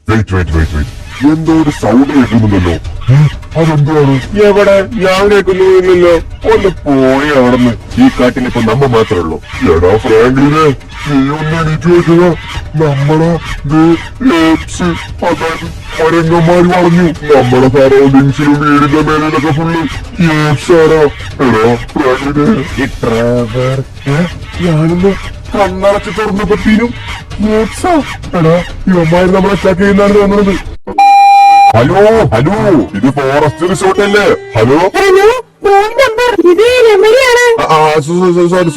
Wait എന്തോ ഒരു sound കേൾക്കുന്നുണ്ടല്ലോ. അതെന്താണ്? എവിടെ? ഞാൻ കേൾക്കുന്നില്ലല്ലോ. ഒന്ന് പോയ അവിടുന്ന്. ഈ കാട്ടിലിപ്പോ നമ്മ മാത്രമേ ഉള്ളൂ. എടാ ഫ്രാങ്ക്ലിനെ, നീ ഒന്ന് എണീറ്റ് വെക്കുക. നമ്മളെ അതായത് മരങ്ങന്മാര് വളഞ്ഞു. നമ്മളെ സറൗണ്ടിങ്സിലും വീടിന്റെ മേലിലൊക്കെ ഫുള്ള് ഏപ്സാടാ. എടാ ഫ്രാങ്ക്ലിനെ, ഞാനൊന്ന് കണ്ണടച്ച് തുറന്നപ്പോ എടാ ഇവന്മാര് നമ്മളെ അറ്റാക്ക് ചെയ്യുന്നതാണ് തോന്നുന്നത്. ഹലോ ഇത് ഫോറസ്റ്റ് റിസോർട്ട് അല്ലേ? Hello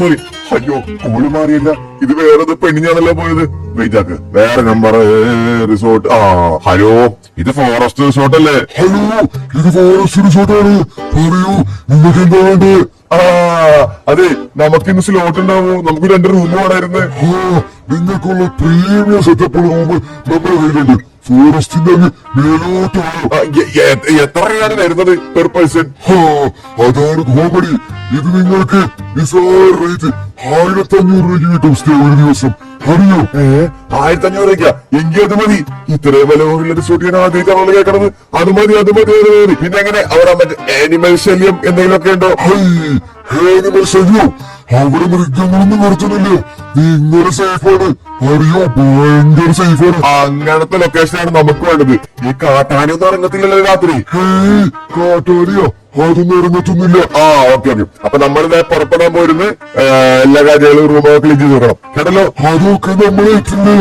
sorry. അയ്യോ കോള് മാറിയില്ല. ഇത് വേറെ പെണ്ണിനാണല്ലോ പോയത്. വെയിറ്റാക്ക്, വേറെ നമ്പർ റിസോർട്ട്. ഹലോ ഇത് ഫോറസ്റ്റ് റിസോർട്ട് അല്ലേ? ഹലോ ഇത് ഫോറസ്റ്റ് റിസോർട്ടാണ്. പറയൂ നിങ്ങൾക്ക് എന്താ വേണ്ടേ? അതെ, നമുക്കിന്ന് സ്ലോട്ട് ഉണ്ടാവോ? നമുക്ക് 2 റൂം വേണമായിരുന്നു. നിങ്ങൾക്കുള്ള പ്രീമിയം സെറ്റപ്പുള്ള റൂം നമ്മുടെ കയ്യിലുണ്ട്. ഫോറസ്റ്റിന്റെ മേലോട്ട് എത്രയാണ് വരുന്നത് പെർ പേഴ്സൺ? അതാണ് കോമഡി. ഇത് നിങ്ങൾക്ക് നിസാര റേറ്റ് 1500 രൂപയ്ക്ക് കിട്ടും സ്റ്റേ ഒരു ദിവസം. അറിയോ? 1500 രൂപയ്ക്കാ? എങ്കിൽ അത് മതി. ഇത്രയും വില കുറവുള്ള റിസോർട്ട് ആദ്യമായിട്ടാണ് കേൾക്കണത്. അത് മതി. പിന്നെ എങ്ങനെ അവിടെ മറ്റേ ആനിമൽ ശല്യം എന്തെങ്കിലുമൊക്കെ ഉണ്ടോ? ആനിമൽ ശല്യം അവിടെ മൃഗങ്ങളൊന്നും നടത്തുന്നില്ല. നിങ്ങളുടെ സേഫാണ്. അറിയോ? ഭയങ്കര സേഫാണ്. അങ്ങനത്തെ ലൊക്കേഷനാണ് നമുക്ക് വേണ്ടത്. ഈ കാട്ടാനൊന്നും ഇറങ്ങത്തില്ലല്ലോ രാത്രി. കാട്ടാനിയോ? അതൊന്നും ഇറങ്ങത്തൊന്നുമില്ല. ഓക്കെ. അപ്പൊ നമ്മൾ പുറപ്പെടാൻ പോയിരുന്ന് എല്ലാ കാര്യങ്ങളും റൂമൊക്കെ ക്ലീൻ ചെയ്ത് നോക്കണം കേട്ടല്ലോ. അതൊക്കെ നമ്മളേറ്റില്ലേ?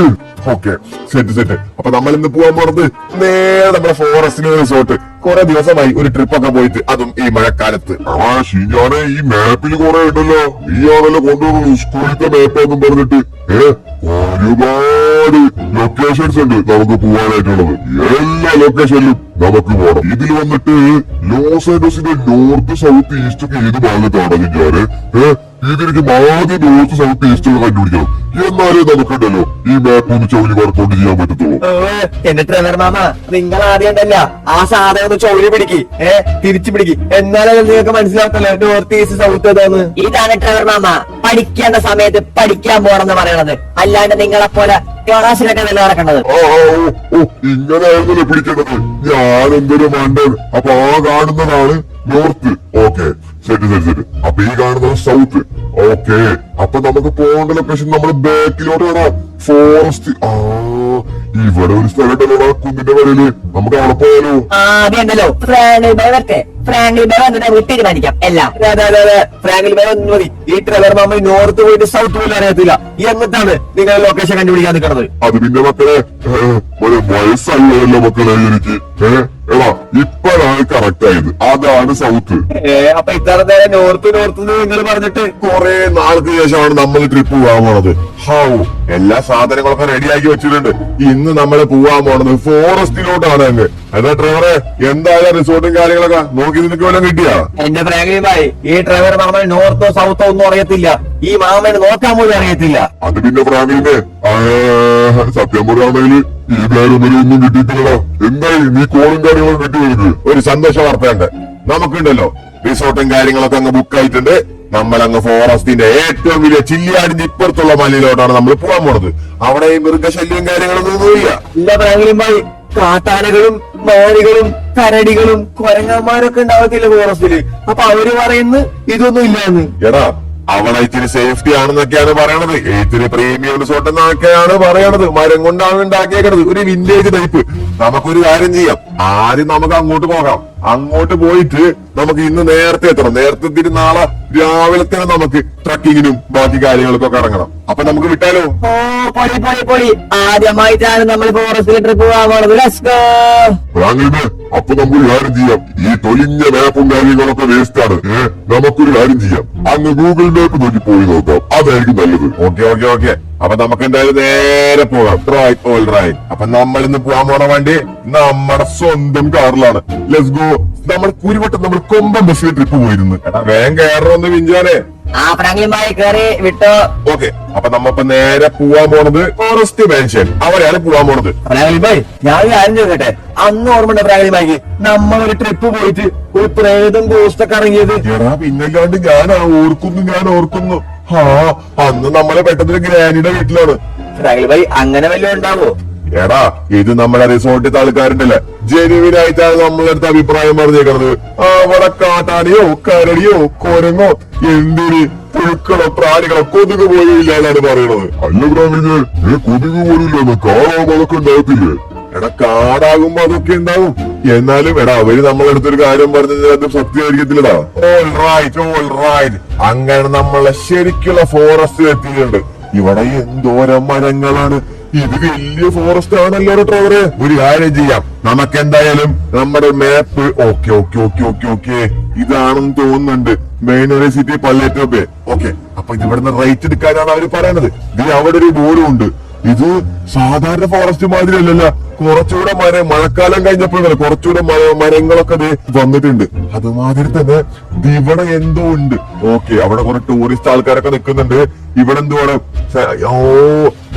Okay, set. അപ്പൊ നമ്മൾ ഇന്ന് പോകാൻ പോണത് നേരെ നമ്മുടെ ഫോറസ്റ്റിലെ റിസോർട്ട്. കുറെ ദിവസമായി ഒരു ട്രിപ്പ് ഒക്കെ പോയിട്ട്, അതും ഈ മഴക്കാലത്ത്. ഷിജാനെ, ഈ മാപ്പിൽ കുറെ ഉണ്ടല്ലോ. ഈ ആണല്ലോ കൊണ്ടുപോകുന്നു സ്കൂളിലത്തെ മാപ്പ് എന്നും പറഞ്ഞിട്ട്. ഒരുപാട് ലൊക്കേഷൻസ് ഉണ്ട് നമുക്ക് പോവാനായിട്ടുള്ളത്. എല്ലാ ലൊക്കേഷനിലും നമുക്ക് പോകണം. ഇതിൽ വന്നിട്ട് ലോസ് ആൻഡോസിന്റെ നോർത്ത് സൗത്ത് ഈസ്റ്റ് ഒക്കെ ഏത് ഭാഗത്താണ് ഞാന്? ഇതിലേക്ക് ആദ്യം നോർത്ത് സൗത്ത് ഈസ്റ്റ് ഒക്കെ കണ്ടുപിടിക്കണം. എന്നാലേ നമുക്കുണ്ടല്ലോ ഈ മാപ്പ് ഒന്ന് ചൗരി വർക്കൗട്ട് ചെയ്യാൻ പറ്റത്തുള്ളൂ. എന്നിട്ട് മാമ, നിങ്ങൾ ആദ്യം ഉണ്ടല്ല ആ സാധനം ഒന്ന് ചൗരി പിടിക്ക്, തിരിച്ചു പിടിക്ക്. എന്നാലേ നിങ്ങൾക്ക് മനസ്സിലാക്കല്ലോ നോർത്ത് ഈസ്റ്റ് സൗത്ത് ഏതാന്ന്. ഇതാണ് ട്രെവർ മാമ പഠിക്കേണ്ട സമയത്ത് പഠിക്കാൻ പോണെന്ന് പറയണത്. അല്ലാണ്ട് നിങ്ങളെ പോലെ ക്ലാസ്സിലൊക്കെ നില നടക്കേണ്ടത്. ഇങ്ങനെയായിരുന്നല്ലോ പിടിക്കേണ്ടത്. ഞാൻ എന്തൊരു മണ്ടൻ. അപ്പൊ കാണുന്നതാണ് നോർത്ത്. Okay, set. അപ്പൊ ഈ കാണുന്നത് സൗത്ത്. ഓക്കെ, അപ്പൊ നമുക്ക് പോകേണ്ട ലൊക്കേഷൻ നമ്മുടെ ബാക്കിലോട്ട് വേണം. ഫോറസ്റ്റ്. ഇവിടെ ഒരു സ്ഥലമുണ്ടല്ലോ കുന്നിന്റെ വരയില്. നമുക്ക് അവിടെ പോയാലോ? അതല്ലോ ഫ്രാങ്ക്ലി ബേ വന്നിട്ട് തീരുമാനിക്കാം എല്ലാം. ഫ്രാങ്ക്ലി ബേ വന്നു മതി. ഈ ട്രെവർ മാമ നോർത്ത് പോയിട്ട് സൗത്ത് പോലും അറിയത്തില്ല. എന്നിട്ടാണ് നിങ്ങൾ ലൊക്കേഷൻ കണ്ടുപിടിക്കാൻ നിൽക്കുന്നത്. അത് പിന്നെ മക്കളെ വയസ്സായല്ലോ മക്കളെ എനിക്ക്. എടാ ഇപ്പോഴാണ് കറക്റ്റ് ആയത്. അതാണ് സൗത്ത്. അപ്പൊ ഇത്ര നേരം നോർത്ത് നിങ്ങൾ പറഞ്ഞിട്ട് കുറെ നാൾക്ക് ശേഷമാണ് നമ്മൾ ട്രിപ്പ് പോകാൻ പോണത്. എല്ലാ സാധനങ്ങളൊക്കെ റെഡിയാക്കി വെച്ചിട്ടുണ്ട്. ഇന്ന് നമ്മൾ പോവാൻ പോണത് ഫോറസ്റ്റിലോട്ടാണ്. അങ്ങ് എന്താ ഡ്രൈവറെ, എന്തായാലും റിസോർട്ടും കാര്യങ്ങളൊക്കെ നോക്കി നിനക്ക് വല്ലതും കിട്ടിയാ? എന്റെ ഫ്രാങ്ക്ലി ഭായ്, ഈ ഡ്രൈവർ മാമൻ നോർത്തോ സൗത്തോ ഒന്നും അറിയത്തില്ല. ഈ മാമന് നോക്കാൻ പോലും അറിയത്തില്ല. അത് പിന്നെ ഫ്രാങ്ക്ലിന്റെ സത്യം പറയുകയാണെങ്കിൽ ഈ പേരൊന്നും കിട്ടിയിട്ടില്ലടാ. എന്തായി നീ കോളും കാര്യങ്ങളും കിട്ടി? ഒരു സന്തോഷ വാർത്തയുണ്ട്. നമുക്കുണ്ടല്ലോ റിസോർട്ടും കാര്യങ്ങളൊക്കെ അങ്ങ് ബുക്ക് ആയിട്ടുണ്ട്. നമ്മൾ അങ്ങ് ഫോറസ്റ്റിന്റെ ഏറ്റവും വലിയ ചില്ലിയാടിന്റെ ഇപ്പുറത്തുള്ള മലയിലോട്ടാണ് നമ്മൾ പോകാൻ പോണത്. അവിടെ ഈ മൃഗശല്യം കാര്യങ്ങളൊന്നും ഇല്ല. ഇല്ല ഫ്രാങ്ക്ലി ഭായ്, കാട്ടാനകളും മാനികളും കരടികളും കൊരങ്ങന്മാരൊക്കെ ഉണ്ടാവത്തില്ല ഫോറസ്റ്റില്. അപ്പൊ അവര് പറയുന്നു ഇതൊന്നും ഇല്ലാന്ന്. എടാ അവിടെ ഇത്തിരി സേഫ്റ്റി ആണെന്നൊക്കെയാണ് പറയണത്. ഇത്തിരി പ്രീമിയം റിസോർട്ട് എന്നൊക്കെയാണ് പറയണത്. മരം കൊണ്ടാണ് ഉണ്ടാക്കിയേക്കണത്. ഒരു വിന്റേജ് ടൈപ്പ്. നമുക്കൊരു കാര്യം ചെയ്യാം. ആദ്യം നമുക്ക് അങ്ങോട്ട് പോകാം. അങ്ങോട്ട് പോയിട്ട് നമുക്ക് ഇന്ന് നേരത്തെ എത്തണം. നേരത്തെ എത്തിയിട്ട് നാളെ രാവിലെ തന്നെ നമുക്ക് ട്രക്കിങ്ങിനും ബാക്കി കാര്യങ്ങൾക്കൊക്കെ ഇറങ്ങണം. അപ്പൊ നമുക്ക് വിട്ടാലോ? പൊളി. ആദ്യമായിട്ടാണ് നമ്മൾ ഫോറസ്റ്റിൽ ട്രിപ്പ് പോകാൻ പോണത്. അപ്പൊ നമുക്കൊരു കാര്യം ചെയ്യാം. ഈ തൊലിഞ്ഞ മാപ്പും കാര്യങ്ങളൊക്കെ വേസ്റ്റ് ആണ്. നമുക്കൊരു കാര്യം ചെയ്യാം. അങ്ങ് ഗൂഗിൾ മാപ്പ് നോക്കി പോയി നോക്കാം. അതായിരിക്കും നല്ലത്. ഓക്കെ. അപ്പൊ നമുക്ക് എന്തായാലും നേരെ പോകാം. റൈറ്റ്. അപ്പൊ നമ്മൾ ഇന്ന് പോകാൻ പോണ വണ്ടി നമ്മുടെ സ്വന്തം കാറിലാണ്. Let's go. നമ്മൾ കുരുവട്ടം നമ്മൾ കൊമ്പം ബസ്സിൽ ട്രിപ്പ് പോയിരുന്നു. വേഗം കയറണമെന്ന് വിഞ്ചാനെ. വിട്ടോ. ഓക്കെ, അപ്പൊ നമ്മപ്പ നേരെ പോവാൻ പോണത് ഫോറസ്റ്റ് മാൻഷൻ. അവിടെയാണ് പോവാൻ പോണത്. ഫ്രാങ്ക്ലി ഭായ്, ഞാൻ കാര്യം ചോദിക്കട്ടെ, അന്ന് ഓർമ്മയുണ്ട് ഫ്രാങ്ക്ലി ഭായിക്ക് നമ്മളൊരു ട്രിപ്പ് പോയിട്ട് ഒരു പ്രേതം ഗോസ്റ്റൊക്കെ ഇറങ്ങിയത്? പിന്നല്ലാണ്ട് ഞാൻ ഓർക്കുന്നു. അന്ന് നമ്മളെ പെട്ടെന്ന് ഗ്രാനിയുടെ വീട്ടിലാണ്. ഫ്രാങ്ക്ലി ഭായ്, അങ്ങനെ വല്ലതും ഉണ്ടാവോ? എടാ ഇത് നമ്മുടെ റിസോർട്ടിൽ ആൾക്കാരുണ്ടല്ലേ ജെനുവിനായിട്ടാണ് നമ്മളടുത്ത് അഭിപ്രായം പറഞ്ഞേക്കുന്നത്. അവിടെ കാട്ടാടിയോ കരടിയോ കുരങ്ങോ എന്തിന് പുഴുക്കളോ പ്രാണികളോ കൊതുക് പോലും ഇല്ല എന്നാണ് പറയണത്. അല്ല പ്രാവിനെ കൊതുക് പോലില്ലെന്ന് കാറാവുമ്പോ അതൊക്കെ ഉണ്ടാകത്തില്ലേ? എടാ കാടാകുമ്പോ അതൊക്കെ ഉണ്ടാവും. എന്നാലും എടാ അവര് നമ്മളടുത്തൊരു കാര്യം പറഞ്ഞത് അത് സത്യമായിരിക്കത്തില്ലടാ. ഓൾ റൈറ്റ് അങ്ങനെ നമ്മളെ ശരിക്കുള്ള ഫോറസ്റ്റ് എത്തിയിട്ടുണ്ട്. ഇവിടെ എന്തോരം മരങ്ങളാണ്. ഇത് വലിയ ഫോറസ്റ്റ് ആണല്ലോ ട്രവറെ. ഒരു കാര്യം ചെയ്യാം, നമുക്ക് എന്തായാലും നമ്മുടെ മാപ്പ് ഓക്കെ ഇതാണെന്ന് തോന്നുന്നുണ്ട്. Main city പല്ലേറ്റോപ്പേ. ഓക്കെ, അപ്പൊ ഇത് ഇവിടുന്ന് റൈറ്റ് എടുക്കാനാണ് അവര് പറയണത്. ഇതിൽ അവിടെ ഒരു ബോർഡും ഉണ്ട്. ഇത് സാധാരണ ഫോറസ്റ്റ് മാതിരി അല്ലല്ല, കുറച്ചുകൂടെ മഴക്കാലം കഴിഞ്ഞപ്പോഴല്ലേ കുറച്ചുകൂടെ മരങ്ങളൊക്കെ വന്നിട്ടുണ്ട്. അതുമാതിരി തന്നെ ഇവിടെ എന്തോ ഉണ്ട്. ഓക്കെ, അവിടെ കുറെ ടൂറിസ്റ്റ് ആൾക്കാരൊക്കെ നിൽക്കുന്നുണ്ട്. ഇവിടെ എന്തുവാണ്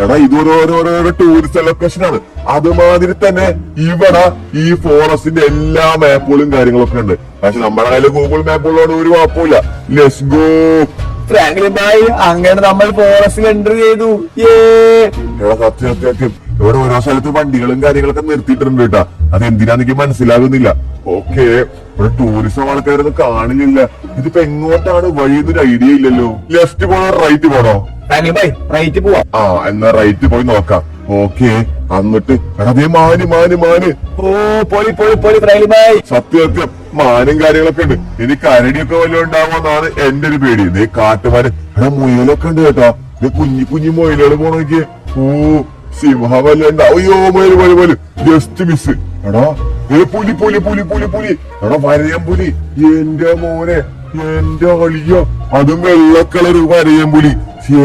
എടാ ഇതൊരോരോരോ ടൂറിസ്റ്റ് ലൊക്കേഷൻ ആണ്. അതുമാതിരി തന്നെ ഇവിടെ ഈ ഫോറസ്റ്റിന്റെ എല്ലാ മാപ്പുകളും കാര്യങ്ങളൊക്കെ ഉണ്ട്. പക്ഷെ നമ്മുടെ കയ്യിൽ ഗൂഗിൾ മാപ്പുകളോട് ഒരു കുഴപ്പമില്ല. Let's go. ഫ്രാങ്ക്ലിൻ ഭായ്, അങ്ങനെ നമ്മൾ ഫോറസ്റ്റിൽ എൻട്രി ചെയ്തു. സത്യം ഇവിടെ ഓരോ സ്ഥലത്ത് വണ്ടികളും കാര്യങ്ങളൊക്കെ നിർത്തിയിട്ടുണ്ട് കേട്ടാ. അതെന്തിനാന്ന് എനിക്ക് മനസ്സിലാകുന്നില്ല. ഓക്കെ, ഇവിടെ ടൂറിസം ആൾക്കാരൊന്നും കാണില്ല. ഇതിപ്പോ എങ്ങോട്ടാണ് വഴി എന്നൊരു ഐഡിയ ഇല്ലല്ലോ. ലെഫ്റ്റ് പോണോ റൈറ്റ് പോണോ? ഫ്രാങ്ക്ലിൻ ഭായ്, റൈറ്റ് പോവാം. എന്നാ റൈറ്റ് പോയി നോക്കാം. ഓക്കെ, എന്നിട്ട് അതേ മാന് ഫ്രാങ്ക്ലിൻ ഭായ്. സത്യം മാനും കാര്യങ്ങളൊക്കെ ഉണ്ട്. ഇനി കരടിയൊക്കെ വല്ലതും ഉണ്ടാവുമെന്നാണ് എന്റെ ഒരു പേടി. ഇതേ കാട്ടുമാന് എടാ മുയലൊക്കെ ഉണ്ട് കേട്ടോ. ഇത് കുഞ്ഞു മുയലുകൾ പോണോക്കിയേ. സിംഹവല്ല ഉണ്ടാവും. അയ്യോ മുയല് ജസ്റ്റ് മിസ്. എടാ പുലി എടാ വരയം പുലി. എന്റെ മോനെ, എന്റെ അളിയോ, അതും വെള്ളക്കളറ് വരയം പുലി.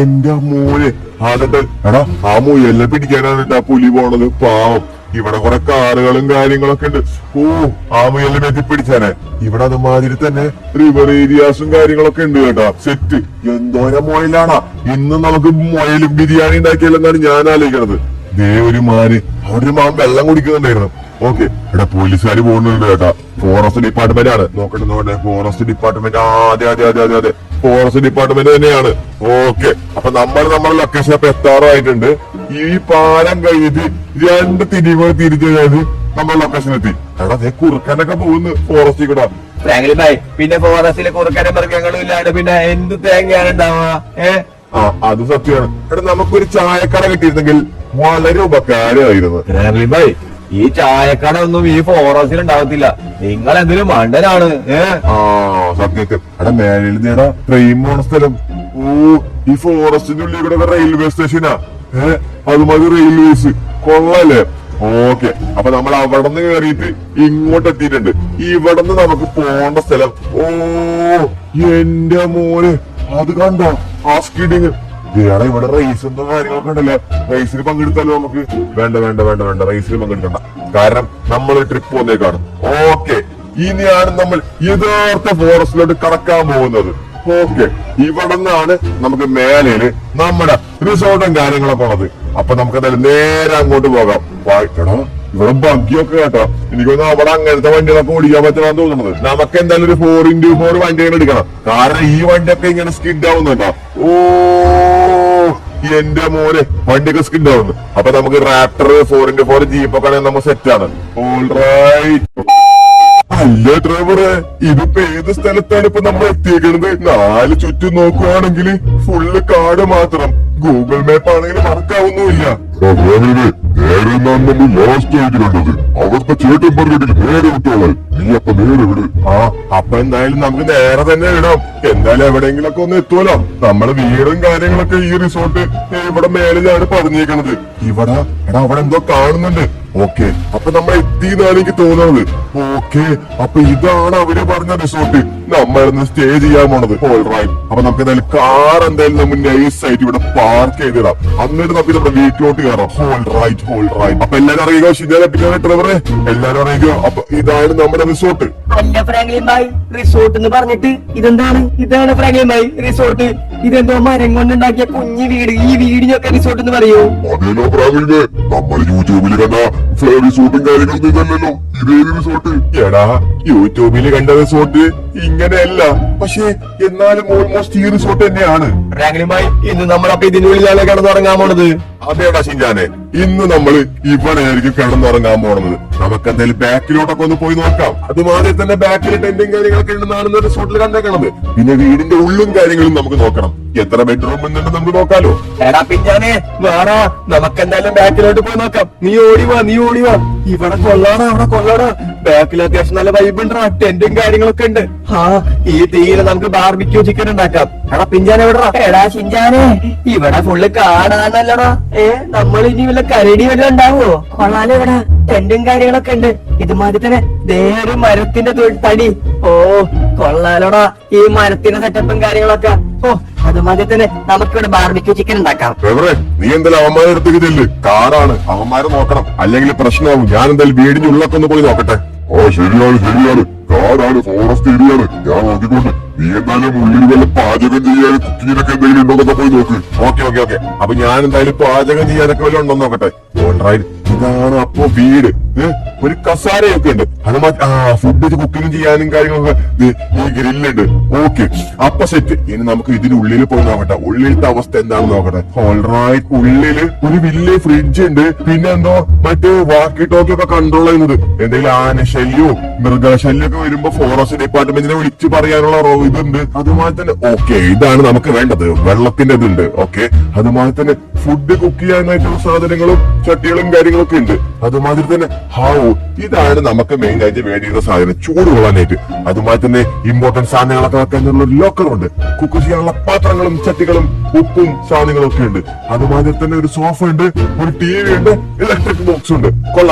എന്റെ മോനെ, എന്നിട്ട് എടാ ആ മുയലിനെ പിടിക്കാനാണ് കേട്ടാ പുലി പോണത്. പാവം. ഇവിടെ കുറെ കാറുകളും കാര്യങ്ങളൊക്കെ ഉണ്ട്. ആ മുയലിനെ പറ്റി പിടിച്ചാനെ. ഇവിടെ അതുമാതിരി തന്നെ റിവർ ഏരിയാസും കാര്യങ്ങളൊക്കെ ഉണ്ട് കേട്ടാ. സെറ്റ്. എന്തോരം മുയലാണാ. ഇന്ന് നമുക്ക് മുയലും ബിരിയാണി ഉണ്ടാക്കിയല്ലെന്നാണ് ഞാൻ ആലോചിക്കണത്. ദേ ഒരു മാന്, അവിടെ ഒരു മാൻ വെള്ളം കുടിക്കുന്നുണ്ടായിരുന്നു. ഓക്കെ, ഇവിടെ പോലീസുകാർ പോകുന്നുണ്ട് കേട്ടാ. ഫോറസ്റ്റ് ഡിപ്പാർട്ട്മെന്റ് ആണ്. നോക്കട്ടെ ഫോറസ്റ്റ് ഡിപ്പാർട്ട്മെന്റ്. അതെ ഫോറസ്റ്റ് ഡിപ്പാർട്ട്മെന്റ് തന്നെയാണ്. ഓക്കെ, അപ്പൊ നമ്മുടെ ലൊക്കേഷൻ അപ്പൊ എത്താറായിട്ടുണ്ട്. ഈ പാലം കഴിഞ്ഞിട്ട് 2 തിരിവ് തിരിച്ചു കഴിഞ്ഞ് നമ്മൾ ലൊക്കേഷൻ എത്തി. എടാ അതേ കുറുക്കാനൊക്കെ പോകുന്നു ഫോറസ്റ്റിൽ കൂടെ. ഫ്രാങ്ക്ലിൻ ഭായ്, പിന്നെ ഫോറസ്റ്റിലെ കുറുക്കാനും മൃഗങ്ങളും ഇല്ലാണ്ട് പിന്നെ എന്ത് തേങ്ങയാണ് ഉണ്ടാവുക? അത് സത്യമാണ്. എടാ നമുക്കൊരു ചായക്കട കിട്ടിയിരുന്നെങ്കിൽ വളരെ ഉപകാരമായിരുന്നു. ഫ്രാങ്ക്ലിൻ ഭായ്, ഈ ചായക്കട ഒന്നും ഈ ഫോറസ്റ്റിൽ ഉണ്ടാവത്തില്ല. നിങ്ങൾ എന്തിനും മണ്ടനാണ്. സത്യത്തിൽ എടാ മേലിൽ നേടാ ട്രെയിൻ പോണ സ്ഥലം. ഈ ഫോറസ്റ്റിന്റെ ഉള്ളിൽ കൂടെ റെയിൽവേ സ്റ്റേഷനാ. അതുമാതിരി റെയിൽവേസ് കൊള്ളല്ലേ. ഓക്കെ, അപ്പൊ നമ്മൾ അവിടെ നിന്ന് കയറിയിട്ട് ഇങ്ങോട്ട് എത്തിയിട്ടുണ്ട്. ഇവിടെ നിന്ന് നമുക്ക് പോണ്ട സ്ഥലം. എന്റെ മോനെ, അത് കണ്ടോ ആ സ്കിഡിങ്. ഇയാളെ ഇവിടെ റേസിന്റെ കാര്യങ്ങളൊക്കെ ഉണ്ടല്ലോ. റേസിൽ പങ്കെടുത്താലോ നമുക്ക്? വേണ്ട റേസിൽ പങ്കെടുക്കണ്ട. കാരണം നമ്മൾ ട്രിപ്പ് വന്നേക്കാണ്. ഓക്കെ, ഇനിയാണ് നമ്മൾ യഥാർത്ഥ ഫോറസ്റ്റിലോട്ട് കടക്കാൻ പോകുന്നത്. ഓക്കെ, ഇവിടെ നിന്നാണ് നമുക്ക് മേലേല് നമ്മുടെ റിസോർട്ടും കാര്യങ്ങളൊക്കെ ഉള്ളത്. അപ്പൊ നമുക്ക് എന്തായാലും നേരെ അങ്ങോട്ട് പോകാം. വായിക്കണോ ഇവിടെ ബഗ്ഗിയൊക്കെ കേട്ടോ. എനിക്കൊന്ന് അവിടെ അങ്ങനത്തെ വണ്ടികളൊക്കെ ഓടിക്കാൻ പറ്റണമെന്ന് തോന്നുന്നത്. നമുക്ക് എന്തായാലും ഒരു 4x4 വണ്ടികൾ എടുക്കണം. കാരണം ഈ വണ്ടിയൊക്കെ ഇങ്ങനെ സ്കിഡ് ആവുന്നുണ്ടോ. എന്റെ മോനെ, വണ്ടിയൊക്കെ സ്കിഡ് ആവുന്നു. അപ്പൊ നമുക്ക് റാപ്റ്റർ 4x4 ജീപ്പൊക്കെ ആണെങ്കിൽ നമുക്ക് സെറ്റാണ്. ഓൾറൈറ്റ്. അല്ല ഡ്രൈവറെ, ഇതിപ്പോ ഏത് സ്ഥലത്താണ് ഇപ്പൊ നമ്മൾ എത്തിയേക്കുന്നത്? 4 ചുറ്റും നോക്കുകയാണെങ്കിൽ ഫുള്ള് കാട് മാത്രം. ഗൂഗിൾ മാപ്പ് ആണെങ്കിൽ മറക്കാവുന്നുമില്ല. നേരെ നമ്മൾ ലാസ്റ്റ് ആയിട്ട് കണ്ടത്. അവിടുത്തെ ചേട്ടൻ പറഞ്ഞിട്ട് നേരെ വിട്ടോളാം. നീ അപ്പൊ നേരെ വിട്. അപ്പൊ എന്തായാലും നമുക്ക് നേരെ തന്നെ ഇടാം. എന്തായാലും എവിടെയെങ്കിലൊക്കെ ഒന്ന് എത്തുമല്ലോ. നമ്മുടെ വീടും കാര്യങ്ങളൊക്കെ ഈ റിസോർട്ട് ഇവിടെ മേലിലാണ് പറഞ്ഞേക്കണത്. ഇവിടെ അവിടെ എന്തോ കാണുന്നുണ്ട്. ഓക്കെ, അപ്പൊ നമ്മൾ എത്തിയെന്നാണ് എനിക്ക് തോന്നുന്നത്. ഓക്കെ, അപ്പൊ ഇതാണ് അവര് പറഞ്ഞ റിസോർട്ട്. നമ്മളിന്ന് സ്റ്റേ ചെയ്യാൻ പോണത്. ഓൾറൈറ്റ്, അപ്പൊ നമുക്ക് എന്തായാലും കാർ എന്തായാലും നമ്മൾ നൈസ് ആയിട്ട് ഇവിടെ പാർക്ക് ചെയ്തിടാം. എന്നിട്ട് നമുക്ക് നമ്മുടെ വീട്ടിലോട്ട് കയറാം. ഓൾറൈറ്റ്. അപ്പൊ എല്ലാരും അറിയുക ശരിയാ ഡ്രൈവറെ, എല്ലാരും അറിയുക. അപ്പൊ ഇതാണ് നമ്മുടെ റിസോർട്ട്. അല്ല ഫ്രാങ്ക്ലിൻ ഭായ്, റിസോർട്ട് എന്ന് പറഞ്ഞിട്ട് ഇതെന്താണ്? ഇതാണ് ഫ്രാങ്ക്ലിൻ ഭായ് റിസോർട്ട്. ഇതെന്തോ മരം കൊണ്ടുണ്ടാക്കിയ കുഞ്ഞു വീട്. ഈ വീടിനൊക്കെ റിസോർട്ട് എന്ന് പറയൂ? അതേലോ പ്രാവിനെ, നമ്മൾ യൂട്യൂബിൽ കണ്ട റിസോർട്ടും കാര്യങ്ങളൊന്നും ഇതല്ലല്ലോ. ഇതേത് റിസോർട്ട്? എടാ യൂട്യൂബിൽ കണ്ട റിസോർട്ട് ഇങ്ങനെയല്ല, പക്ഷെ എന്നാലും ഓൾമോസ്റ്റ് ഈ റിസോർട്ട് തന്നെയാണ്. ഫ്രാങ്ക്ലിൻ ഇന്ന് നമ്മളപ്പോ ഇതിനുള്ളിലാണ് കിടന്നുറങ്ങാൻ പോണത്. അതേടാ ഷിൻജാനെ, ഇന്ന് നമ്മള് ഇവിടെ ആയിരിക്കും കിടന്നുറങ്ങാൻ പോണത്. നമുക്ക് എന്തായാലും ബാക്കിലോട്ടൊക്കെ ഒന്ന് പോയി നോക്കാം. അതുമാതിരി തന്നെ ബാക്കിൽ ടെന്റും കാര്യങ്ങളൊക്കെ ഉണ്ടെന്നാണ് റിസോർട്ടിൽ കണ്ടേക്കണത്. പിന്നെ വീടിന്റെ ഉള്ളും കാര്യങ്ങളും നമുക്ക് നോക്കണം. എത്ര ബെഡ്റൂം എന്നുണ്ട് നമുക്ക് നോക്കാലോ. എടാ പിഞ്ചാനെ വേണോ, നമുക്ക് എന്തായാലും ബാക്കിലോട്ട് പോയി നോക്കാം. നീ ഓടിവാ. ഇവിടെ കൊള്ളാടാ, അവിടെ കൊള്ളാടാ. ബാക്കിൽ അത്യാവശ്യം നല്ല വൈബ് ഉണ്ടാ, ടെന്റും കാര്യങ്ങളൊക്കെ ഉണ്ട്. ആ ഈ തീരെ നമുക്ക് ബാർബിക്യൂ ചിക്കൻ ഉണ്ടാക്കാം. എടാ പിഞ്ചാനെ എവിടെടാ? എടാ ഷിൻജാനെ ഇവിടെ ഫുള്ള് കാണാനല്ലടാ. നമ്മൾ ഇനി വല്ല കരടി വല്ലതും ഉണ്ടാവോ? കൊള്ളാലോ, ഇവിടെ ടെന്റും കാര്യങ്ങളൊക്കെ ഉണ്ട്. ഇതുമാതിരി തന്നെ ദേ ഒരു മരത്തിന്റെ തടി. ഓ കൊള്ളാലോടാ, ഈ മരത്തിന്റെ സെറ്റപ്പും കാര്യങ്ങളൊക്കെ. ഓ അതുമാതിരി തന്നെ നമുക്കിവിടെ ബാർബിക്യൂ ചിക്കൻ ഉണ്ടാക്കാം. നീ എന്തായാലും അവന്മാരെ അടുത്തേക്ക് കാറാണ്, അവന്മാരെ നോക്കണം, അല്ലെങ്കിൽ പ്രശ്നമാവും. ഞാൻ എന്തായാലും വീടിന്റെ ഉള്ളൊക്കെ ഒന്ന് പോയി നോക്കട്ടെ. ആ ശരിയാണ്, കാടാണ്, ഫോറസ്റ്റ് ഏരിയയാണ്. ഞാൻ നോക്കിക്കൊണ്ട് നീ എന്തായാലും ഉള്ളിൽ വല്ല പാചകം ചെയ്യാൻ കുക്കിങ്ങിനൊക്കെ എന്തെങ്കിലും ഉണ്ടോന്നൊക്കെ പോയി നോക്ക്. ഓക്കെ. അപ്പൊ ഞാൻ എന്തായാലും പാചകം ചെയ്യാനൊക്കെ വല്ല ഉണ്ടോ നോക്കട്ടെ. ഇതാണ് അപ്പൊ വീട്. ഒരു കസാരയൊക്കെ ഉണ്ട്. അത് ഫുഡ് കുക്കിംഗ് ചെയ്യാനും കാര്യങ്ങളൊക്കെ ഈ ഗ്രില്ലുണ്ട്. ഓക്കെ അപ്പൊ സെറ്റ്. ഇനി നമുക്ക് ഇതിനുള്ളിൽ പോയി നോക്കട്ടെ, ഉള്ളിലത്തെ അവസ്ഥ എന്താണെന്ന് നോക്കട്ടെ. ഓൾറൈറ്റ്, ഉള്ളില് ഒരു വലിയ ഫ്രിഡ്ജ് ഉണ്ട്. പിന്നെ എന്തോ മറ്റേ വാക്കി ടോക്കി ഒക്കെ കൺട്രോൾ ചെയ്യുന്നത്. എന്തെങ്കിലും ആനശല്യോ മൃഗശല്യൊക്കെ വരുമ്പോ ഫോറസ്റ്റ് ഡിപ്പാർട്ട്മെന്റിനെ വിളിച്ച് പറയാനുള്ള ഇതുണ്ട്. അതുമായി തന്നെ ഓക്കെ, ഇതാണ് നമുക്ക് വേണ്ടത്. വെള്ളത്തിന്റെ ഇതുണ്ട്. ഓക്കെ, അതുമായി തന്നെ ഫുഡ് കുക്ക് ചെയ്യാനായിട്ടുള്ള സാധനങ്ങളും ചട്ടികളും കാര്യങ്ങളൊക്കെ ഉണ്ട്. അതുമാതിരി തന്നെ ഇതാണ് നമുക്ക് മെയിൻ ആയിട്ട് വേണ്ടിയിരുന്ന സാധനം, ചൂട് കൊള്ളാനായിട്ട്. അതുമായി തന്നെ ഇമ്പോർട്ടന്റ് സാധനങ്ങളൊക്കെ വെക്കാനുള്ള ഒരു ലോക്കറുണ്ട്. കുക്ക് ചെയ്യാനുള്ള പാത്രങ്ങളും ചട്ടികളും ഉപ്പും സാധനങ്ങളും ഒക്കെ ഉണ്ട്. അതുമാതിരി തന്നെ ഒരു സോഫ ഉണ്ട്, ഒരു TV ഉണ്ട്, ഇലക്ട്രിക് ബോക്സ് ഉണ്ട്. കൊള്ള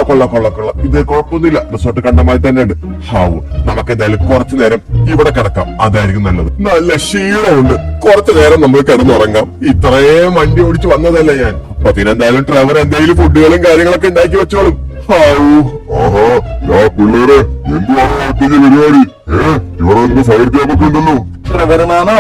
ഇത് കുഴപ്പമൊന്നുമില്ല. റിസോർട്ട് കണ്ടമായി തന്നെ ഉണ്ട്. നമുക്ക് എന്തായാലും കുറച്ചു നേരം ഇവിടെ കിടക്കാം, അതായിരിക്കും നല്ലത്. നല്ല ക്ഷീണമുണ്ട്, കുറച്ചു നേരം നമ്മൾ കിടന്നുറങ്ങാം. ഇത്രയും വണ്ടി ഓടിച്ച് വന്നതല്ലേ ഞാൻ. അപ്പൊ അതിനെന്തായാലും ട്രവർ എന്തെങ്കിലും ഫുഡുകളും കാര്യങ്ങളൊക്കെ ഉണ്ടാക്കി വെച്ചോളും. ആഹാ പിള്ളേരെ എന്തുവാണ് പരിപാടി? ഇവിടെ എന്ത് ഫയർ ക്യാമ്പൊക്കെ ഉണ്ടല്ലോ. ട്രെവർ മാമ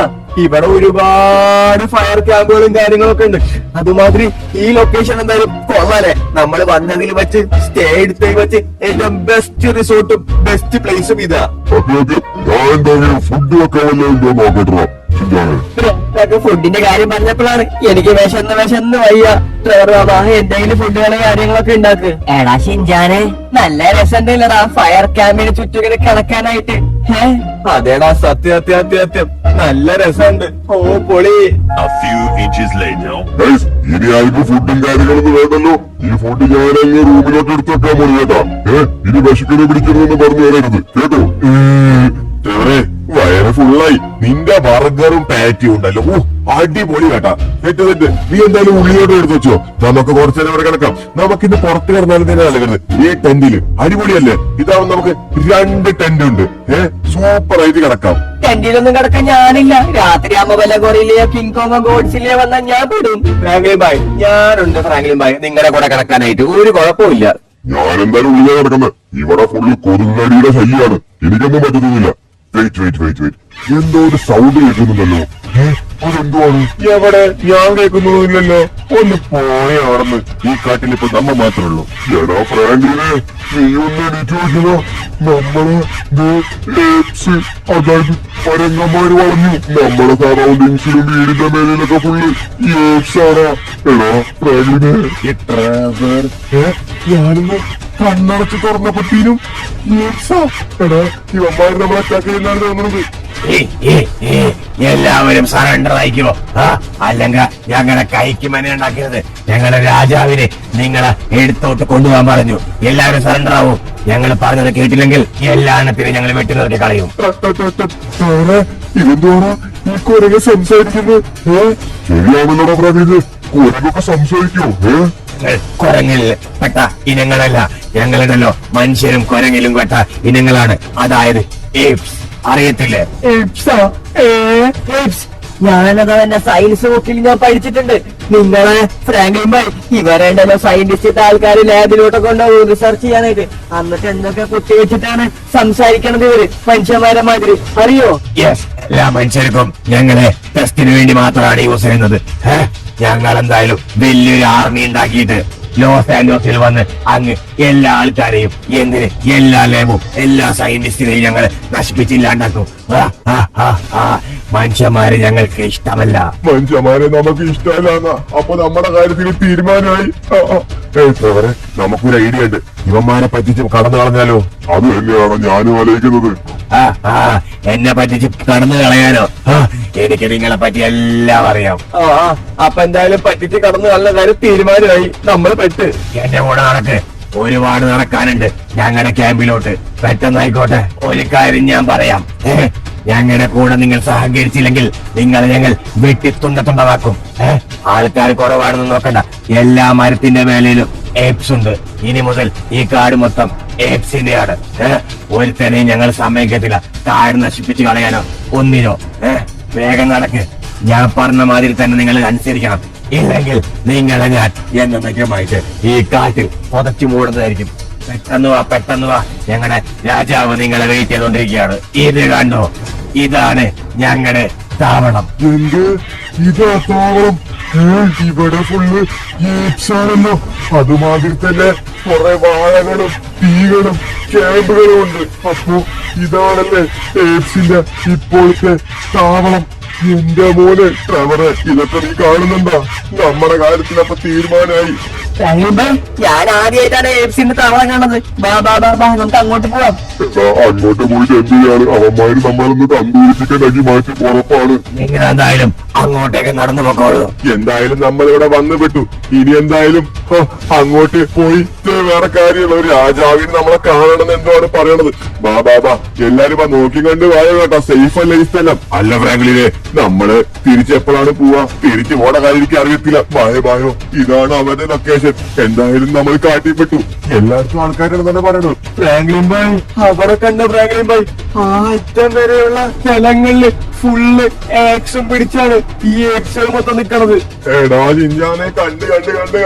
ഇവിടെ ഒരുപാട് ഫയർ ക്യാമ്പുകളും കാര്യങ്ങളൊക്കെ ഉണ്ട്. അതുമാതിരി ഈ ലൊക്കേഷൻ എന്തായാലും കൊള്ളാലേ. നമ്മൾ വന്നതിൽ വെച്ച് സ്റ്റേ എടുത്തതിൽ വെച്ച് ഏറ്റവും ബെസ്റ്റ് റിസോർട്ടും ബെസ്റ്റ് പ്ലേസും ഇതാ. ഞാൻ എന്തായാലും ഫുഡ് വെക്കാൻ വല്ല എന്തോ നോക്കട്ടോ. ഫുഡിന്റെ കാര്യം പറഞ്ഞപ്പോഴാണ് എനിക്ക് വിശന്ന് വയ്യ. ട്രെവർ മാമ എന്തെങ്കിലും ഫുഡുകളും കാര്യങ്ങളൊക്കെ ഉണ്ടാക്ക്. എടാ ഷിൻജാനെ നല്ല രസമുണ്ടല്ലടാ ഫയർ ക്യാമ്പിന് ചുറ്റുകിടെ കിടക്കാനായിട്ട്. അതേടാ സത്യം നല്ല രസമുണ്ട്. ഓ പൊളി. ഇനി ആർക്കും ഫുഡും കാര്യങ്ങളൊന്നും വേണ്ടല്ലോ. ഈ ഫുഡ് ഞാനങ്ങ് റൂമിലോട്ട് എടുത്ത് വെക്കാൻ പോണു കേട്ടാ. ഇനി വിശക്കിനെ പിടിക്കണമെന്ന് പറഞ്ഞു തരരുത് കേട്ടോ. വയറ് ഫുള്ളായി. നിന്റെ ബർഗറും പാറ്റിയും ഉണ്ടല്ലോ, അടിപൊളി കേട്ടാ. തെറ്റ്. നീ എന്തായാലും ഉള്ളിലോട്ട് എടുത്ത് വെച്ചോ. നമുക്ക് കുറച്ചു നേരം ഇവിടെ കിടക്കാം. നമുക്കിന്ന് പുറത്ത് കിടന്നാലും തന്നെ നൽകുന്നത് ഈ ടെന്റില്. അടിപൊളിയല്ലേ? ഇതാവും നമുക്ക് 2 ടെന്റ് ഉണ്ട്. സൂപ്പർ ആയിട്ട് കിടക്കാം. ടെന്റിലൊന്നും കിടക്കാൻ ഞാനില്ല. രാത്രി ആകുമ്പോ വല്ല ഗോറില്ലയോ കിങ് കോങ്ങോ ഗോഡ്സില്ലയോ വന്നാൽ ഞാൻ പെടും. ഫ്രാങ്ക്ലിൻ ഭായ് ഞാനുണ്ട്. ഫ്രാങ്ക്ലിൻ ഭായ് നിങ്ങളുടെ കൂടെ കിടക്കാനായിട്ട് ഒരു കുഴപ്പമില്ല. ഞാൻ എന്തായാലും ഉള്ളിലാണ് കിടക്കുന്നത്. ഇവിടെ ഫുള്ള് കൊതുങ്ങടിയുടെ ശല്യാണ്. എനിക്കൊന്നും പറ്റുന്നില്ല. വെയിറ്റ് എന്തോ ഒരു സൗണ്ട് കേൾക്കുന്നുണ്ടല്ലോ. അതെന്തുവാണ്? എവിടെ? ഞാൻ കേൾക്കുന്നൊന്നുമില്ലല്ലോ. ഒന്ന് പോയ അവിടുന്ന്. ഈ കാട്ടിലിപ്പോ നമ്മ മാത്രമേ ഉള്ളൂ. എടാ ഫ്രാങ്ക്ലിനെ നീ ഒന്ന് എണീറ്റ് നോക്കിയോ. നമ്മള് അതായത് പരങ്ങന്മാര് പറഞ്ഞു നമ്മുടെ സറൗണ്ടിങ്സിലും വീടിന്റെ മേലിലൊക്കെ ഫുള്ള് ഏപ്സാണ്. എടാ ഫ്രാങ്ക്ലിനെ ഞാനൊന്ന് കണ്ണടച്ച് തുറന്നപ്പറ്റീനും എടാ ഇവന്മാര് നമ്മളെ അറ്റാക്ക് ചെയ്യുന്നതാണ് തോന്നുന്നത്. എല്ലാവരും സറണ്ടർ ആയിക്കോ. അല്ലെങ്കിൽ ഞങ്ങളെ കൈക്ക് മനയുണ്ടാക്കിയത് ഞങ്ങളെ രാജാവിനെ നിങ്ങളെ എടുത്തോട്ട് കൊണ്ടുപോകാൻ പറഞ്ഞു. എല്ലാവരും സറണ്ടർ ആവും. ഞങ്ങൾ പറഞ്ഞത് കേട്ടില്ലെങ്കിൽ എല്ലാത്തിനും ഞങ്ങൾ വെട്ടിനിർത്തി കളയും. ഇതെന്തോടാ ഈ കുരങ്ങ് സംസാരിക്കുന്നത്? ശരിയാണല്ലോടാ ഫ്രാങ്ക്ലിനെ, കുരങ്ങൊക്കെ സംസാരിക്കോ? കുരങ്ങിൽ പെട്ട ഇനങ്ങളല്ല ഞങ്ങളുണ്ടല്ലോ. മനുഷ്യരും കുരങ്ങിലും പെട്ട ഇനങ്ങളാണ്. അതായത് ഏപ്സ്. അറിയത്തില്ലേ? ഞാനതാ എന്റെ സയൻസ് ബുക്കിൽ ഞാൻ പഠിച്ചിട്ടുണ്ട്. നിങ്ങളെ ഫ്രാങ്ക്ലിൻ ഭായ് ഇവരുണ്ടല്ലോ സയന്റിസ്റ്റ് ആൾക്കാർ ലാബിലോട്ട് കൊണ്ടുപോകും റിസർച്ച് ചെയ്യാനായിട്ട്. എന്നിട്ട് എന്തൊക്കെ കുത്തി വെച്ചിട്ടാണ് സംസാരിക്കണത് ഇവര് മനുഷ്യന്മാരെ മാതിരി. അറിയോ? യെസ്, എല്ലാ മനുഷ്യർക്കും ഞങ്ങളെ ടെസ്റ്റിന് വേണ്ടി മാത്രമാണ് യൂസ് ചെയ്യുന്നത്. ഞങ്ങൾ എന്തായാലും വലിയൊരു ആർമി ഉണ്ടാക്കിയിട്ട് ലോസ് ആൻഡോസിൽ വന്ന് അങ്ങ് എല്ലാ ആൾക്കാരെയും എന്തിന് എല്ലാ ലേബും എല്ലാ സയന്റിസ്റ്റിനെയും ഞങ്ങൾ നശിപ്പിച്ചില്ലാണ്ടാക്കും. മനുഷ്യന്മാരെ ഞങ്ങൾക്ക് ഇഷ്ടമല്ല. മനുഷ്യന്മാരെ നമുക്ക് ഇഷ്ടമല്ല. അപ്പൊ നമ്മുടെ കാര്യത്തിൽ തീരുമാനമായി. നമുക്കൊരു ഐഡിയ ഉണ്ട്. ഇവന്മാരെ പറ്റിച്ച് കടന്നു കളഞ്ഞാലോ? അത് തന്നെയാണ് ഞാനും ആലോചിക്കുന്നത്. എന്നെ പറ്റിച്ച് കടന്നു കളയാനോ? എനിക്ക് നിങ്ങളെ പറ്റി എല്ലാം അറിയാം. അപ്പൊ എന്തായാലും പറ്റിച്ച് കടന്നു നല്ല കാര്യം തീരുമാനമായി. നമ്മൾ പെട്ട്. എന്റെ കൂടെ നടക്ക്. ഒരുപാട് നടക്കാനുണ്ട് ഞങ്ങളുടെ ക്യാമ്പിലോട്ട്. പെട്ടെന്നായിക്കോട്ടെ. ഒരു കാര്യം ഞാൻ പറയാം. ഞങ്ങളുടെ കൂടെ നിങ്ങൾ സഹകരിച്ചില്ലെങ്കിൽ നിങ്ങളെ ഞങ്ങൾ വെട്ടിത്തുണ്ടത്തുണ്ടമാക്കും. ആൾക്കാർ കുറവാണെന്ന് നോക്കണ്ട. എല്ലാ മരത്തിന്റെ മേലിലും ഏപ്സ് ഉണ്ട്. ഇനി മുതൽ ഈ കാട് മൊത്തം ഏപ്സിന്റെയാണ്. ഒരുത്തനെയും ഞങ്ങൾ സമ്മതിക്കത്തില്ല കാട് നശിപ്പിച്ച് കളയാനോ ഒന്നിനോ. വേഗം നടക്ക്. ഞാൻ പറഞ്ഞ മാതിരി തന്നെ നിങ്ങൾ അനുസരിക്കണം. ഇല്ലെങ്കിൽ നിങ്ങളെ ഞാൻ എന്നേക്കുമായിട്ട് ഈ കാട്ടിൽ പുതച്ചു മൂടുന്നതായിരിക്കും. പെട്ടെന്ന് വാ. ഞങ്ങളുടെ രാജാവ് നിങ്ങളെ വെയിറ്റ് ചെയ്തോണ്ടിരിക്കുകയാണ്. ഇത് കണ്ടോ? ഇതാണ് ഞങ്ങളുടെ താവളം. എന്ത് ഇതാ താവളം? ഇവിടെ ഫുള്ള് ഏപ്സാണല്ലോ. അതുമാതിരി തന്നെ കുറെ വാഴകളും തീകളും ക്യാമ്പുകളും ഉണ്ട്. അപ്പോ ഇതാണല്ലേ ഏപ്സിന്റെ ഇപ്പോഴത്തെ താവളം. എന്റെ മോനെ ട്രെവറെ, ഇതൊക്കെ നീ കാണുന്നുണ്ടോ? നമ്മുടെ കാര്യത്തിൽ അപ്പൊ തീരുമാനമായി. ഞാൻ ആദ്യമായിട്ടാണ് ഏപ്സിന്റെ താവളം കാണുന്നത്. നമുക്ക് അങ്ങോട്ട് പോവാം. അങ്ങോട്ട് പോയിട്ട് എന്ത് ചെയ്യാണ്? അവന്മാര് നമ്മളൊന്ന് തന്തൂരിച്ചിട്ടുണ്ടാക്കി മാറ്റി ഉറപ്പാണ്. നിങ്ങൾ എന്തായാലും അങ്ങോട്ടേക്ക് നടന്നു പോക്കോളൂ. എന്തായാലും നമ്മൾ ഇവിടെ വന്നു പെട്ടു. ഇനി എന്തായാലും അങ്ങോട്ട് പോയി വേറെ കാര്യമുള്ള ഒരു രാജാവിന് നമ്മളെ കാണണം എന്താണ് പറയണത്. ബാബാ എല്ലാരും നോക്കി കണ്ട് വായോ കേട്ടോ. സേഫ് അല്ല ഈ സ്ഥലം. അല്ല ഫ്രാങ്ക്ലിനെ, നമ്മള് തിരിച്ചെപ്പോഴാണ് പോവാ? തിരിച്ചു പോണ കാര്യം എനിക്ക് അറിയത്തില്ല. ബായോ ഇതാണ് അവരുടെ ലൊക്കേഷൻ. എന്തായാലും നമ്മൾ കാട്ടിപ്പെട്ടു. എല്ലാവർക്കും ആൾക്കാരാണ് തന്നെ പറയണത്. ഫ്രാങ്ക്ലിൻ ഭായ്, അവിടെ കണ്ട ഫ്രാങ്ക്ലിൻ ഭായ്, ആ അറ്റം വരെയുള്ള സ്ഥലങ്ങളില് ഫുള്ള് ഏക്സും പിടിച്ചാണ് ഈ ഏക്സുകൾ മൊത്തം നിക്കണത്. എടാ ചിഞ്ചാനെ കണ്ട്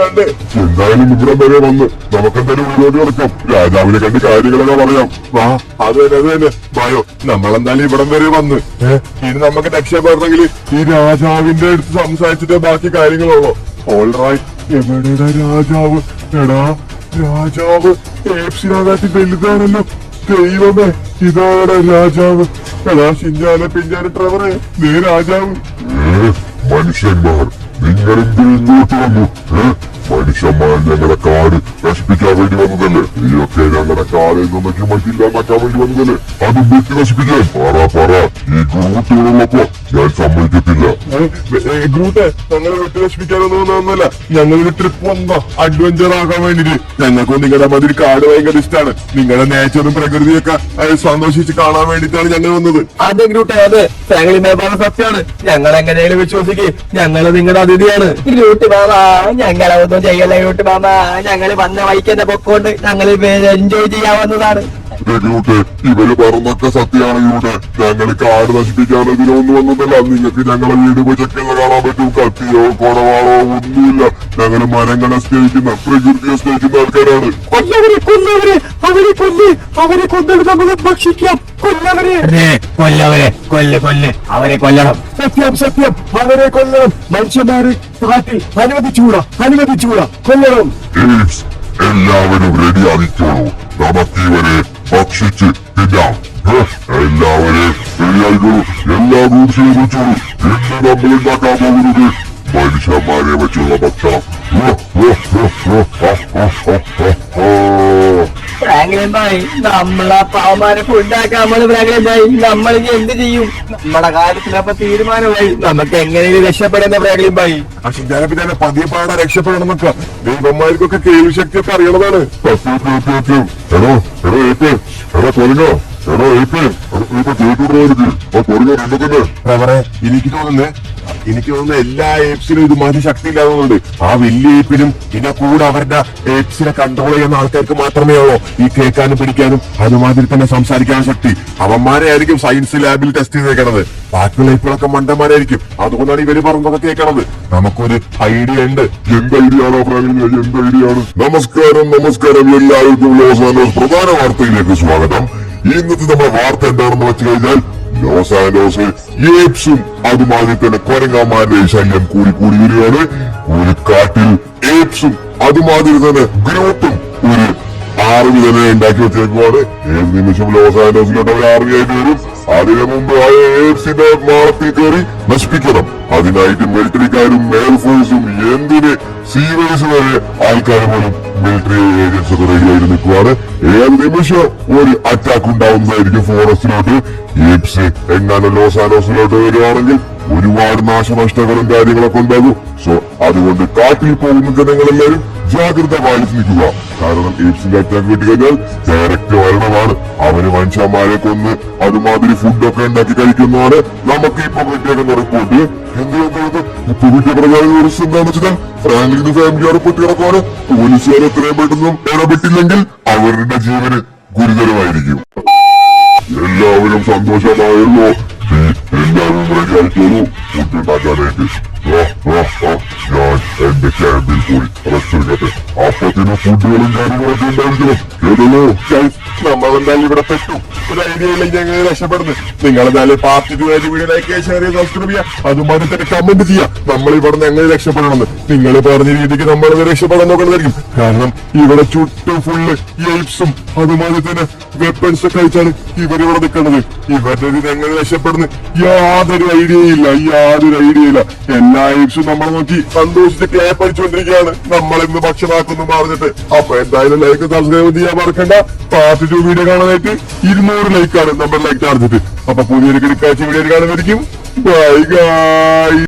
എന്തായാലും ഇവിടെ വരെ വന്ന് നമുക്കെന്തായാലും ഉള്ളിലോട്ട് കിടക്കാം. രാജാവിനെ കണ്ട് കാര്യങ്ങളൊക്കെ പറയാം. വാ, അത് തന്നെ ബായോ. നമ്മളെന്തായാലും ഇവിടം വരെ വന്ന് ഇനി നമുക്ക് രക്ഷപ്പെടണമെങ്കിൽ ഈ രാജാവിന്റെ അടുത്ത് സംസാരിച്ചിട്ട് ബാക്കി കാര്യങ്ങളുള്ളൂ. ഓൾറൈറ്റ്. എവിടെടാ രാജാവ്? എടാ രാജാവ് ഏപ്സിനകത്ത് വലുതാണല്ലോ. ദൈവമേ, ഇതാണ് രാജാവ്. എടാ ഷിഞ്ചാനെ പിഞ്ചാനെ ട്രെവറെ, ദേ രാജാവ്. മനുഷ്യന്മാർ, നിങ്ങളെന്ത് ഇങ്ങോട്ട് വന്നു? മനുഷ്യന്മാർ ഞങ്ങളുടെ കാട് നശിപ്പിക്കാൻ വേണ്ടി വന്നതല്ലേ? നീയൊക്കെ ഞങ്ങളുടെ കാടിൽ നിന്നൊക്കെ മറ്റില്ലാതാക്കാൻ വേണ്ടി വന്നതല്ലേ? അതും വെട്ടി നശിപ്പിക്കാൻ പറ. ഈ ഗ്രൂട്ടുകളുള്ളപ്പോ ഞാൻ സമ്മതിക്കത്തില്ല. ഗ്രൂട്ടെ, ഞങ്ങൾ വിട്ട് നശിപ്പിക്കാനൊന്നും വന്നതല്ല. ഞങ്ങളൊരു ട്രിപ്പ് വന്നോ അഡ്വഞ്ചർ ആകാൻ വേണ്ടിട്ട്. ഞങ്ങൾക്കും നിങ്ങളുടെ മതിരി കാട് ഭയങ്കര ഇഷ്ടമാണ്. നിങ്ങളുടെ നേച്ചറും പ്രകൃതിയൊക്കെ സന്തോഷിച്ച് കാണാൻ വേണ്ടിട്ടാണ് ഞങ്ങൾ വന്നത്. അതെ ഗ്രൂട്ടെ, അതെ. ഫ്രാങ്ക്ലിൻ ഭായ് പറഞ്ഞ സത്യമാണ്. ഞങ്ങൾ എങ്ങനെയാലും വിശ്വസിക്കും. ഞങ്ങള് നിങ്ങളുടെ അതിഥിയാണ്. ഗ്രൂട്ട് മാമ, ഞങ്ങളൊന്നും ചെയ്യല്ലേ ഗ്രൂട്ട് മാമ. ഞങ്ങള് വന്ന വഴിക്ക് തന്നെ പൊക്കോണ്ട് ഞങ്ങള് എൻജോയ് ചെയ്യാവുന്നതാണ്. ഇവര് പറഞ്ഞൊക്കെ സത്യമാണ്. ഇവിടെ ഞങ്ങൾ കാട് നശിപ്പിക്കാൻ ഇതിനൊന്നും വന്നതല്ല. നിങ്ങൾക്ക് ഞങ്ങളെ വീട് പോയി ചെക്കുന്ന കാണാൻ പറ്റും. കത്തിയോ കൊടവാളോ ഒന്നുമില്ല. ഞങ്ങൾ മരങ്ങളെ സ്നേഹിക്കുന്ന പ്രകൃതിയെ സ്നേഹിക്കുന്ന ആൾക്കാരാണ്. അവരെ കൊന്നിട്ട് നമുക്ക് ഭക്ഷിക്കാം. അവരെ കൊല്ലണം. സത്യം, അവരെ കൊല്ലണം. മനുഷ്യന്മാരെ കാട്ടിൽ അനുവദിച്ചൂടാ. കൊല്ലണം. എല്ലാവരും റെഡി ആയിക്കോളൂ. നമുക്ക് ഇവരെ ഭക്ഷിച്ച് തിന്നാം. എല്ലാവരെയും റെഡിയായിക്കോളൂ. എല്ലാ ഗൂഡ്സിനെ വെച്ചോളൂ. ഇന്ന് നമ്മൾ ഉണ്ടാക്കാൻ പോകുന്നത് മനുഷ്യന്മാരെ വെച്ചുള്ള ഭക്ഷണം. ഫ്രാങ്ക്ലിൻ ഭായ്, നമ്മളെ പാവമാരെ ഫുഡാക്കാൻ ഫ്രാങ്ക്ലിൻ ഭായ്, നമ്മൾ ഇനി എന്ത് ചെയ്യും? നമ്മുടെ കാര്യത്തിനപ്പൊ തീരുമാനമായി. നമുക്ക് എങ്ങനെയും രക്ഷപ്പെടുന്ന ഫ്രാങ്ക്ലിൻ ഭായ്. പക്ഷെ ഞാനെ പതിയെ പാടാ രക്ഷപ്പെടണം എന്നൊക്കെ. ദൈവന്മാർക്കൊക്കെ കേൾവി ശക്തിയൊക്കെ അറിയണതാണ്. എനിക്ക് തോന്നുന്നു എല്ലാ ഏപ്സിനും ഇതുമാതിരി ശക്തി ഇല്ലാതുകൊണ്ട് ആ വലിയ ഏപ്പിനും പിന്നെ കൂടെ അവരുടെ ഏപ്സിനെ കൺട്രോൾ ചെയ്യുന്ന ആൾക്കാർക്ക് മാത്രമേ ഉള്ളൂ ഈ കേൾക്കാനും പിടിക്കാനും അതുമാതിരി തന്നെ സംസാരിക്കാനും ശക്തി. അവന്മാരെ ആയിരിക്കും സയൻസ് ലാബിൽ ടെസ്റ്റ് ചെയ്തേക്കണത്. ബാക്കിയുള്ള ഏപ്പുകളൊക്കെ മണ്ടന്മാരായിരിക്കും. അതുകൊണ്ടാണ് ഇവര് പറഞ്ഞതൊക്കെ കേൾക്കണത്. നമുക്കൊരു ഐഡിയ ഉണ്ട്. എന്ത് ഐഡിയ ആണോ ഫ്രാങ്ക്ലിൻ? എന്ത് ഐഡിയ ആണ്? നമസ്കാരം. എല്ലാവർക്കും ലോസ് ആൻഡോസ് പ്രധാന വാർത്തയിലേക്ക് സ്വാഗതം. ഇന്നത്തെ നമ്മുടെ വാർത്ത എന്താണെന്ന് വെച്ച് കഴിഞ്ഞാൽ, ലോസ് ആൻഡോസ് ഏപ്സും അതുമാതിരി തന്നെ കൊരങ്ങന്മാരുടെ ശല്യം കൂടി വരികയാണ്. ഒരു കാട്ടിൽ ഏപ്സും അതുമാതിരി തന്നെ ഗ്രൂപ്പും ഒരു ആർമി തന്നെ ഉണ്ടാക്കി വെച്ചേക്കുവാണ്. ഏത് നിമിഷം ലോസ് ആൻഡോസിലോട്ട് അവർ ആർമിയായിട്ട് വരും. അതിനു മുമ്പ് ആ AFCന്റെ മാളത്തിൽ കയറി നശിപ്പിക്കണം. അതിനായിട്ട് മിലിറ്ററിക്കാരും എയർഫോഴ്സും എന്തിന് സീവേഴ്സ് വരെ ആൾക്കാർ പോലും മിലിറ്ററി ഏജൻസ് ഒക്കെ റെഡിയായിട്ട് നിൽക്കുവാണ്. ഏത് നിമിഷം ഒരു അറ്റാക്ക് ഉണ്ടാവുന്നതായിരിക്കും ഫോറസ്റ്റിലോട്ട്. ഏപ്സ് എങ്ങാനും ലോസ് ആൻഡോസിലോട്ട് വരുവാണെങ്കിൽ ഒരുപാട് നാശനഷ്ടങ്ങളും കാര്യങ്ങളൊക്കെ ഉണ്ടാകും. സോ അതുകൊണ്ട് കാട്ടിൽ പോകുന്ന ജനങ്ങളെല്ലാവരും ജാഗ്രത പാലിച്ച് നിൽക്കുക. കാരണം ഏപ്സിന്റെ അറ്റാക്ക് കിട്ടിക്കഴിഞ്ഞാൽ ഡയറക്റ്റ് മരണമാണ്. അവന് മനുഷ്യന്മാരെ കൊന്ന് അതുമാതിരി ഫുഡൊക്കെ ഉണ്ടാക്കി കഴിക്കുന്നതാണ് നമുക്ക് ഇപ്പൊ കിട്ടിയേക്കുന്ന റിപ്പോർട്ട്. എന്തുകൊണ്ടാണ് ഇപ്പൊ കിട്ടിയ പ്രധാന ന്യൂസ് എന്താണെന്ന് വെച്ചാൽ ഫ്രാങ്ക്ലിന്റെ ഫാമിലി റിപ്പോർട്ട് കിടക്കുവാണ്. പോലീസുകാർ എത്രയും പെട്ടെന്നും ഇടപെട്ടില്ലെങ്കിൽ അവരുടെ ജീവന് ഗുരുതരമായിരിക്കും. എല്ലാവരും സന്തോഷമായല്ലോ. എല്ലാവരും റെഡി ആയിക്കോളൂ ഫുഡ് ഉണ്ടാക്കാനായിട്ട്. ഞാൻ എന്റെ ക്യാമ്പിൽ പോയി റെസ്റ്റ് എടുക്കട്ടെ. അപ്പത്തിന് ഫുഡുകളും കാര്യങ്ങളൊക്കെ ഉണ്ടായിരിക്കണം. കേട്ടല്ലോ? നമ്മളെന്തായാലും ഇവിടെ പെട്ടു. ഒരു ഐഡിയ ഇല്ലെങ്കിൽ എങ്ങനെ രക്ഷപ്പെടുന്നത്? നിങ്ങളെന്തായാലും പാർട്ടി വീഡിയോ ലൈക്ക് ഷെയർ ചെയ്ത് സബ്സ്ക്രൈബ് ചെയ്യുക. അതുമാതിരി തന്നെ കമന്റ് ചെയ്യുക. നമ്മൾ ഇവിടുന്ന് എങ്ങനെ രക്ഷപ്പെടണമെന്ന്. നിങ്ങൾ പറഞ്ഞ രീതിക്ക് നമ്മൾ രക്ഷപ്പെടാൻ നോക്കുന്നതായിരിക്കും. കാരണം ഇവിടെ ചുറ്റും ഫുള്ള് എയ്പ്സും അതുമാതിരി തന്നെ വെപ്പൺസ് ഒക്കെ അയച്ചാണ് ഇവരിവിടെ നിൽക്കുന്നത്. ഇവരുടെ എങ്ങനെ രക്ഷപ്പെടുന്നത് യാതൊരു ഐഡിയ ഇല്ല. എല്ലാ എയ്പ്സും നമ്മളെ നോക്കി സന്തോഷിച്ച് ക്ലാപ്പ് അടിച്ചുകൊണ്ടിരിക്കുകയാണ്. നമ്മളെന്ന് ഭക്ഷണമാക്കുന്നു പറഞ്ഞിട്ട്. അപ്പൊ എന്തായാലും ലൈക്ക് സബ്സ്ക്രൈബ് ചെയ്യാൻ മറക്കണ്ട. പാർട്ട് 2 വീഡിയോ കാണാനായിട്ട് 200 ലൈക്കാണ് നമ്മുടെ ലൈക്ക് ടാർജറ്റ്. അപ്പൊ പുതിയൊരു കിടക്കാഴ്ച വീഡിയോ കാണുന്നതായിരിക്കും. Bye guys.